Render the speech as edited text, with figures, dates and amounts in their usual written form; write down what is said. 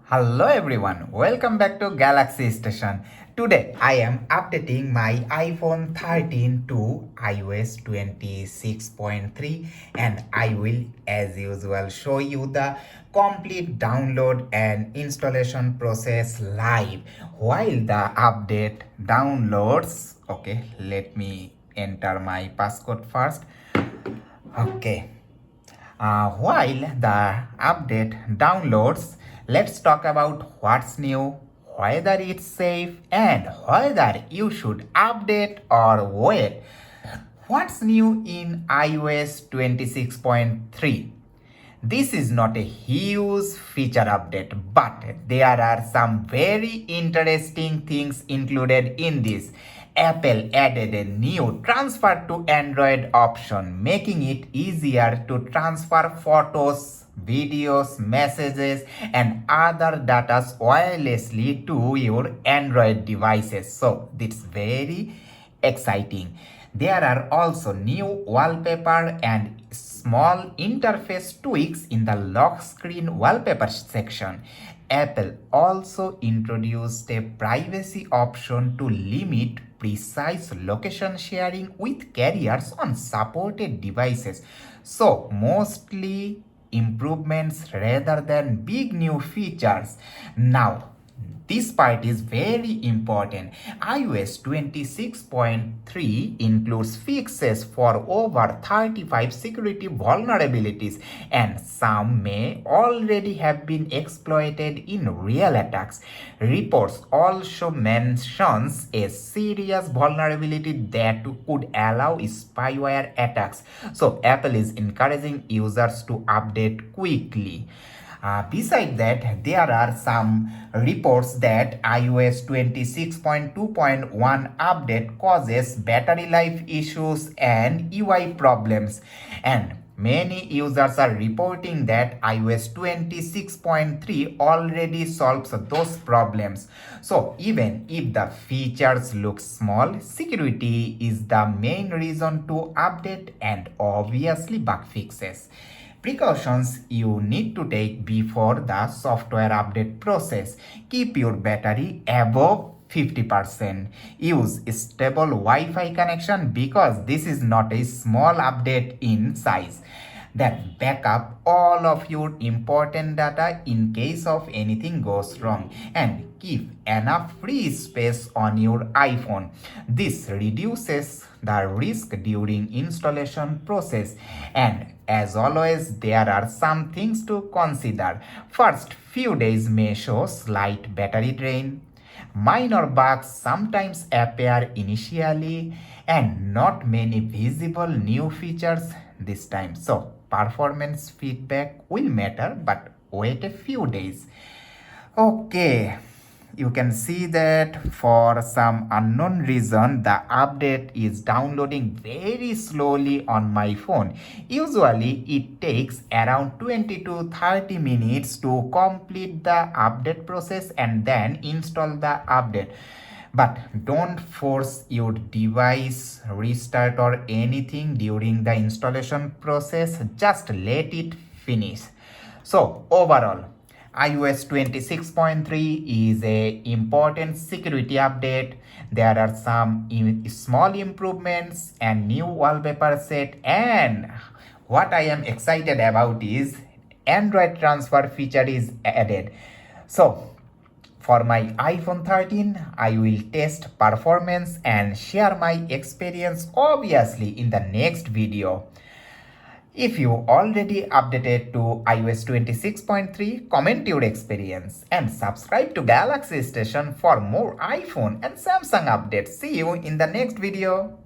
Hello everyone, welcome back to Galaxy Station. Today I am updating my iPhone 13 to iOS 26.3 and I will as usual show you the complete download and installation process live while the update downloads. Okay, let me enter my passcode first. Okay. While the update downloads, let's talk about what's new, whether it's safe, and whether you should update or wait. What's new in iOS 26.3? This is not a huge feature update, but there are some very interesting things included in this. Apple added a new transfer to Android option, making it easier to transfer photos, videos, messages, and other data wirelessly to your Android devices. So, it's very exciting. There are also new wallpaper and small interface tweaks in the lock screen wallpaper section. Apple also introduced a privacy option to limit precise location sharing with carriers on supported devices. So, mostly improvements rather than big new features. Now, this part is very important. iOS 26.3 includes fixes for over 35 security vulnerabilities, and some may already have been exploited in real attacks. Reports also mentions a serious vulnerability that could allow spyware attacks. So Apple is encouraging users to update quickly. Besides that, there are some reports that iOS 26.2.1 update causes battery life issues and UI problems, and many users are reporting that iOS 26.3 already solves those problems. So even if the features look small, security is the main reason to update and obviously bug fixes. Precautions you need to take before the software update process. Keep your battery above 50%. Use stable Wi-Fi connection because this is not a small update in size. Then back up all of your important data in case of anything goes wrong, and keep enough free space on your iPhone. This reduces the risk during installation process, and as always there are some things to consider. First few days may show slight battery drain. Minor bugs sometimes appear initially, and not many visible new features this time. So performance feedback will matter, but wait a few days. Okay, you can see that for some unknown reason the update is downloading very slowly on my phone. Usually it takes around 20 to 30 minutes to complete the update process and then install the update. But don't force your device restart or anything during the installation process, just let it finish. So overall, iOS 26.3 is a important security update. There are some small improvements and new wallpaper set, and what I am excited about is Android transfer feature is added. So for my iPhone 13, I will test performance and share my experience obviously in the next video. If you already updated to iOS 26.3, comment your experience and subscribe to Galaxy Station for more iPhone and Samsung updates. See you in the next video.